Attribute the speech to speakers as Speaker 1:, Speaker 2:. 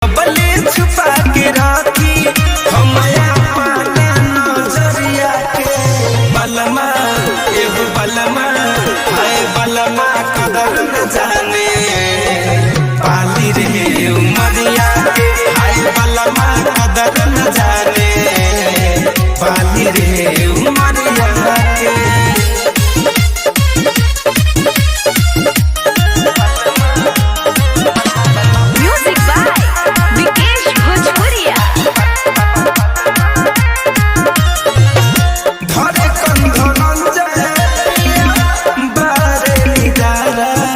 Speaker 1: कबले छुपा के रखी हम अपना नजरिया के। बलमा एगो बलमा है बलमा कदर न जाने पाली रे उमरिया के। हाय बलमा कदर न जाने पाली रे उमरिया